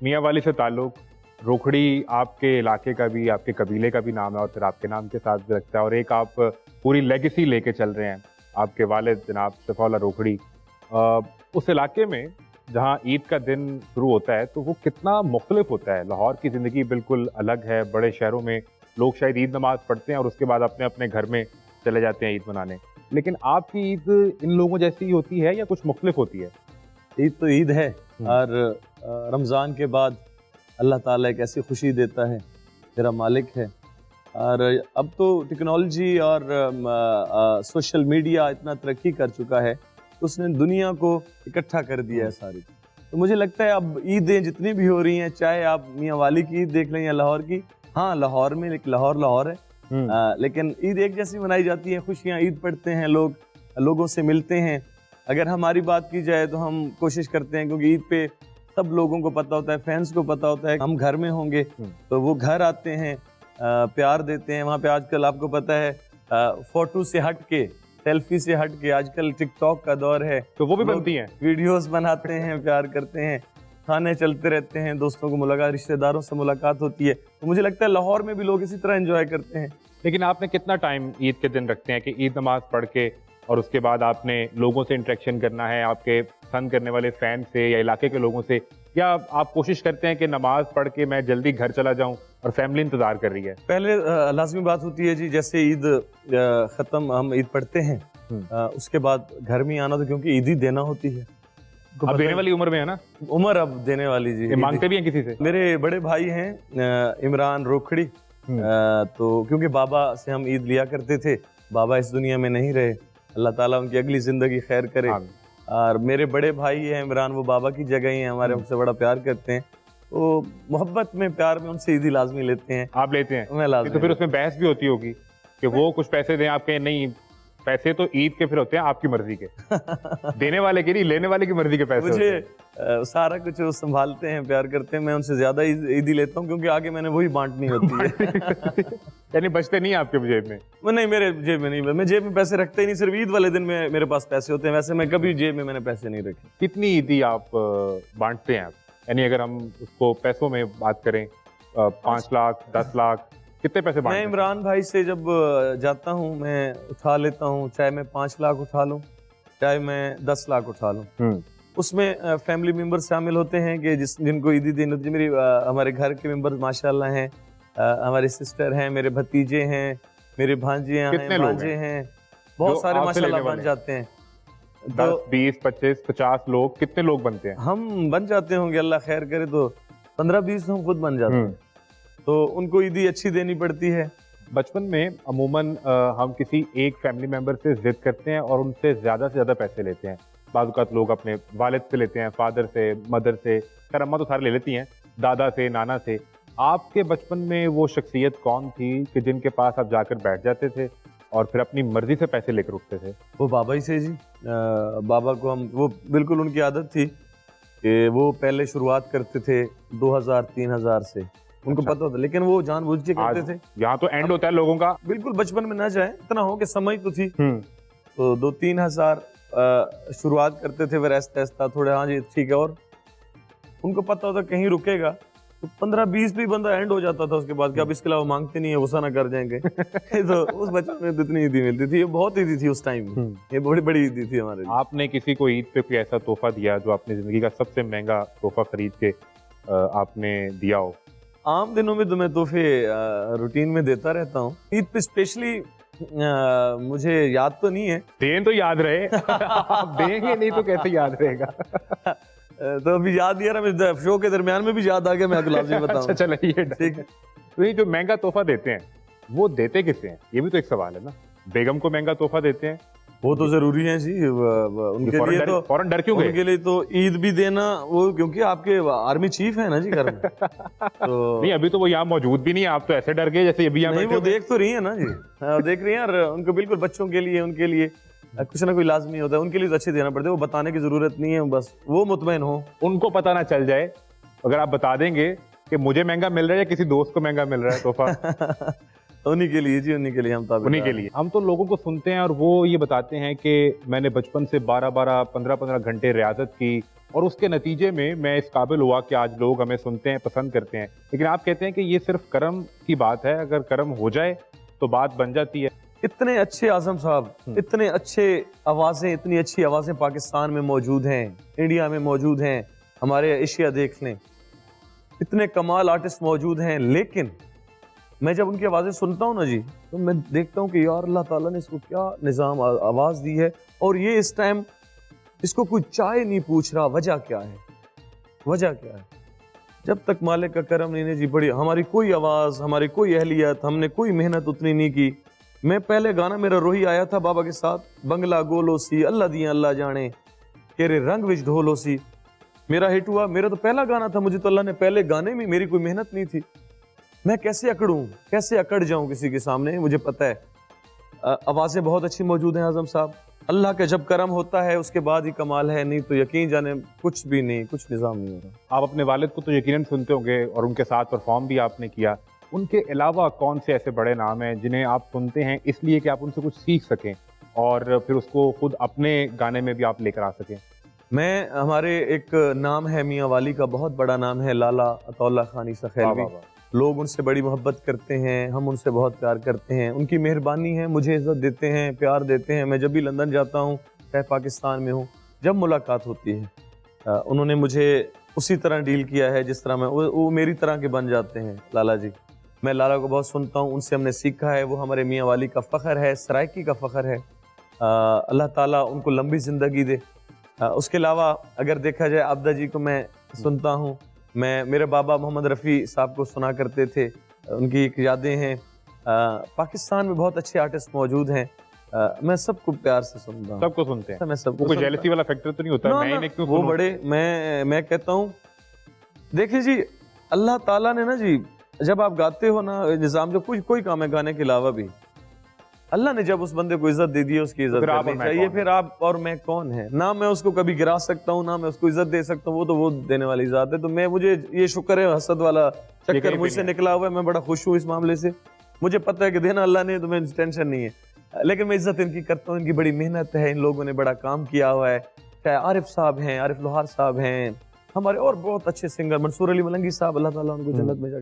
मियाँ वाली से ताल्लुक, रोखड़ी आपके इलाके का भी, आपके कबीले का भी नाम है और फिर आपके नाम के साथ भी लगता है, और एक आप पूरी लेगेसी लेके चल रहे हैं, आपके वालिद जनाब सफ़ाउल्लाह रोखड़ी। उस इलाके में जहाँ ईद का दिन शुरू होता है तो वो कितना मुख्तलिफ होता है। लाहौर की ज़िंदगी बिल्कुल अलग है। बड़े शहरों में लोग शायद ईद नमाज पढ़ते हैं और उसके बाद अपने अपने घर में चले जाते हैं ईद मनाने, लेकिन आपकी ईद इन लोगों जैसी होती है या कुछ मुख्तलिफ होती है? ईद तो ईद है, और रमज़ान के बाद अल्लाह ताला एक ऐसी खुशी देता है, मेरा मालिक है। और अब तो टेक्नोलॉजी और सोशल मीडिया इतना तरक्की कर चुका है, उसने दुनिया को इकट्ठा कर दिया है सारी। तो मुझे लगता है अब ईदें जितनी भी हो रही हैं, चाहे आप मियाँ वाली की ईद देख लें या लाहौर की, हाँ लाहौर में लाहौर है, लेकिन ईद एक जैसी मनाई जाती है। खुशियाँ ईद पढ़ते हैं लोग, लोगों से मिलते हैं। अगर हमारी बात की जाए तो हम कोशिश करते हैं, क्योंकि ईद पे सब लोगों को पता होता है, फैंस को पता होता है हम घर में होंगे, तो वो घर आते हैं, प्यार देते हैं। वहाँ पे आजकल आपको पता है फोटो से हट के, सेल्फी से हट के, आजकल टिकटॉक का दौर है, तो वो भी बनती हैं, वीडियोस बनाते हैं, प्यार करते हैं, खाने चलते रहते हैं, दोस्तों को मुलाकात, रिश्तेदारों से मुलाकात होती है। तो मुझे लगता है लाहौर में भी लोग इसी तरह एंजॉय करते हैं। लेकिन आपने कितना टाइम ईद के दिन रखते हैं कि ईद नमाज पढ़ के और उसके बाद आपने लोगों से इंटरेक्शन करना है, आपके पसंद करने वाले फैन से या इलाके के लोगों से, या आप कोशिश करते हैं कि नमाज पढ़ के मैं जल्दी घर चला जाऊं और फैमिली इंतजार कर रही है? पहले लाजमी बात होती है जी, जैसे ईद खत्म, हम ईद पढ़ते हैं, उसके बाद घर में आना, तो क्योंकि ईद ही देना होती है। अब देने वाली उम्र में है ना, उम्र अब देने वाली जी। मांगते भी हैं किसी से? मेरे बड़े भाई हैं इमरान रोखड़ी, तो क्योंकि बाबा से हम ईद लिया करते थे, बाबा इस दुनिया में नहीं रहे, अल्लाह ताला उनकी अगली जिंदगी खैर करे। और मेरे बड़े भाई हैं इमरान, वो बाबा की जगह ही हैं हमारे, हमसे बड़ा प्यार करते हैं, तो मोहब्बत में, प्यार में उनसे ईदी लाजमी लेते हैं। आप लेते हैं? मैं लाजमी। तो फिर उसमें बहस भी होती होगी कि वो कुछ पैसे दें, आप कहें नहीं, पैसे तो ईद के फिर होते हैं आपकी मर्जी के। देने वाले के नहीं, लेने वाले की मर्जी के पैसे मुझे सारा कुछ वो संभालते हैं, प्यार करते हैं, मैं उनसे ज्यादा ईदी लेता हूँ, क्योंकि आगे मैंने वही बांटनी होती है। यानी बचते नहीं आपके जेब में? वो नहीं, मेरे जेब में नहीं, मैं जेब में पैसे रखते ही नहीं, सिर्फ ईद वाले दिन में मेरे पास पैसे होते हैं, वैसे मैं कभी जेब में मैंने पैसे नहीं रखे। कितनी ईदी आप बांटते हैं आप? यानी अगर हम उसको पैसों में बात करें, 5 लाख, 10 लाख, कितने पैसे बांटते हैं? मैं इमरान भाई से जब जाता हूँ, मैं उठा लेता हूँ, चाहे मैं 5 लाख उठा लूँ, चाहे मैं 10 लाख उठा लूँ। उसमें फैमिली मेंबर शामिल होते हैं कि जिनको ईदी देनी होती है। मेरी हमारे घर के मेंबर माशाल्लाह हैं, हमारे सिस्टर हैं, मेरे भतीजे हैं, मेरे भांजे हैं, भांजे हैं, बहुत सारे माशाल्लाह बन जाते हैं। 10, 20, 25, 50 लोग, कितने लोग बनते हैं? हम बन जाते होंगे, अल्लाह खैर करे तो 15-20 हम खुद बन जाते हैं, तो उनको ईदी अच्छी देनी पड़ती है। बचपन में अमूमन हम किसी एक फैमिली मेंबर से जिद करते हैं और उनसे ज़्यादा से ज़्यादा पैसे लेते हैं। बाज़ लोग अपने वालिद से लेते हैं, फादर से, मदर से, खैर अम्मा तो सारे ले लेती हैं, दादा से, नाना से। आपके बचपन में वो शख्सियत कौन थी कि जिनके पास आप जाकर बैठ जाते थे और फिर अपनी मर्जी से पैसे लेकर उठते थे? वो बाबा ही से जी। बाबा को हम, वो बिल्कुल उनकी आदत थी कि वो पहले शुरुआत करते थे 2000-3000 से, उनको पता होता, लेकिन वो जानबूझ के करते थे। यहाँ तो एंड होता है लोगों का, बिल्कुल बचपन में ना जाए, इतना हो कि समझ तो थी, तो 2-3 हजार शुरुआत करते थे, फिर आहिस्ता आहिस्ता थोड़े, हाँ जी ठीक है, और उनको पता होता कहीं रुकेगा तो 15-20 भी बंदा एंड हो जाता था उसके बाद कि अब इसके अलावा मांगते नहीं है, गुस्सा ना कर जाएंगे। तो उस बचपन में इतनी ईदी मिलती थी, ये बहुत ईदी थी उस टाइम में, ये बड़ी बड़ी ईदी थी हमारे लिए। आपने किसी को ईद पे कोई ऐसा तोहफा दिया जो अपनी जिंदगी का सबसे महंगा तोहफा खरीद के आपने दिया हो? आम दिनों में तो मैं तोहफे रूटीन में देता रहता हूँ, ईद पे स्पेशली मुझे याद तो नहीं है। दें तो याद रहे। आप देंगे नहीं तो कैसे याद रहेगा? तो अभी याद नहीं आ रहा, शो के दरमियान में भी याद आ गया, मैं लाज़िम बताऊं। अच्छा चलिए ठीक है। तो ये जो महंगा तोहफा देते हैं वो देते किसे हैं, ये भी तो एक सवाल है ना। बेगम को महंगा तोहफा देते हैं, वो तो जरूरी है जी, उनके लिए तो फौरन डर क्यों गए? उनके लिए तो ईद भी देना, वो क्योंकि आपके आर्मी चीफ है ना जी घर में। तो नहीं, अभी तो वो यहाँ मौजूद भी नहीं है, आप तो ऐसे डर गए जैसे अभी यहाँ नहीं, वो देख तो रही है ना जी, देख रही है, और उनको बिल्कुल बच्चों के लिए, उनके लिए कुछ ना कोई लाजमी होता है, उनके लिए तो अच्छे देना पड़ता है, वो बताने की जरूरत नहीं है, बस वो मुतमईन हो, उनको पता ना चल जाए। अगर आप बता देंगे कि मुझे महंगा मिल रहा है या किसी दोस्त को महंगा मिल रहा है तोहफा, उन्हीं के लिए जी, उन्हीं के लिए हम ताबेदार, उन्हीं के लिए। हम तो लोगों को सुनते हैं और वो ये बताते हैं कि मैंने बचपन से 12-12, 15-15 घंटे रियाजत की اور اس کے نتیجے میں میں اس قابل ہوا کہ آج لوگ ہمیں سنتے ہیں، پسند کرتے ہیں. لیکن آپ کہتے ہیں کہ یہ صرف کرم کی بات ہے، اگر کرم ہو جائے تو بات بن جاتی ہے. اتنے اچھے اعظم صاحب، اتنے اچھے آوازیں، اتنی اچھی آوازیں پاکستان میں موجود ہیں، انڈیا میں موجود ہیں، ہمارے ایشیا دیکھ لیں، اتنے کمال آرٹسٹ موجود ہیں. لیکن میں جب ان کی آوازیں سنتا ہوں نا جی، تو میں دیکھتا ہوں کہ یار اللہ تعالیٰ نے اس کو کیا نظام آواز دی ہے، اور یہ اس ٹائم اس کو کوئی چائے نہیں پوچھ رہا وجہ کیا ہے، وجہ کیا ہے. جب تک مالک کا کرم نہیں ہے جی، بڑی ہماری کوئی آواز، ہماری کوئی اہلیت، ہم نے کوئی محنت اتنی نہیں کی. میں پہلے گانا میرا روہی آیا تھا بابا کے ساتھ، بنگلہ گولو سی اللہ دیاں اللہ جانے تیرے رنگ وچ ڈھولو سی، میرا ہٹ ہوا. میرا تو پہلا گانا تھا، مجھے تو اللہ نے پہلے گانے میں میری کوئی محنت نہیں تھی. میں کیسے اکڑوں، کیسے اکڑ جاؤں کسی کے سامنے، مجھے پتہ ہے. آوازیں بہت اچھی موجود ہیں اعظم صاحب. اللہ کا جب کرم ہوتا ہے اس کے بعد ہی کمال ہے، نہیں تو یقین جانے کچھ بھی نہیں، کچھ نظام نہیں ہو رہا. آپ اپنے والد کو تو یقیناً سنتے ہوں گے اور ان کے ساتھ پرفارم بھی آپ نے کیا. ان کے علاوہ کون سے ایسے بڑے نام ہیں جنہیں آپ سنتے ہیں اس لیے کہ آپ ان سے کچھ سیکھ سکیں اور پھر اس کو خود اپنے گانے میں بھی آپ لے کر آ سکیں؟ میں ہمارے ایک نام ہے میاں والی کا، بہت بڑا نام ہے، لالا عطا اللہ خان عیسیٰ خیلوی. لوگ ان سے بڑی محبت کرتے ہیں، ہم ان سے بہت پیار کرتے ہیں. ان کی مہربانی ہے، مجھے عزت دیتے ہیں، پیار دیتے ہیں. میں جب بھی لندن جاتا ہوں، چاہے پاکستان میں ہوں، جب ملاقات ہوتی ہے انہوں نے مجھے اسی طرح ڈیل کیا ہے جس طرح وہ میری طرح کے بن جاتے ہیں لالا جی. میں لالا کو بہت سنتا ہوں، ان سے ہم نے سیکھا ہے. وہ ہمارے میاں والی کا فخر ہے، سرائکی کا فخر ہے. اللہ تعالیٰ ان کو لمبی زندگی دے. اس کے علاوہ اگر دیکھا جائے عابدہ جی کو میں سنتا ہوں. میرے بابا محمد رفیع صاحب کو سنا کرتے تھے، ان کی ایک یادیں ہیں. پاکستان میں بہت اچھے آرٹسٹ موجود ہیں. میں سب کو پیار سے سنتا ہوں. سب کو سنتے ہیں؟ میں سب کو کوئی جیلسی والا فیکٹر تو نہیں ہوتا میں انہیں کیوں وہ سنوں؟ بڑے میں کہتا ہوں، دیکھیں جی اللہ تعالیٰ نے نا جی، جب آپ گاتے ہو نا، نظام جو کوئی کام ہے گانے کے علاوہ بھی، اللہ نے جب اس بندے کو عزت دے دی ہے اس کی عزت کرنی چاہیے. پھر آپ اور میں کون ہے؟ نہ میں اس کو کبھی گرا سکتا ہوں، نہ میں اس کو عزت دے سکتا ہوں. وہ تو وہ دینے والی ذات ہے. تو مجھے یہ شکر ہے، حسد والا چکر مجھ سے نکلا ہوا ہے. میں بڑا خوش ہوں اس معاملے سے. مجھے پتہ ہے کہ دینا اللہ نے، تو میں ٹینشن نہیں ہے. لیکن میں عزت ان کی کرتا ہوں. ان کی بڑی محنت ہے، ان لوگوں نے بڑا کام کیا ہوا ہے. چاہے عارف صاحب ہیں، عارف لوہار صاحب ہیں، ہمارے اور بہت اچھے سنگر، منصور علی ملنگی صاحب، اللہ تعالیٰ ان کو جنت میں جگہ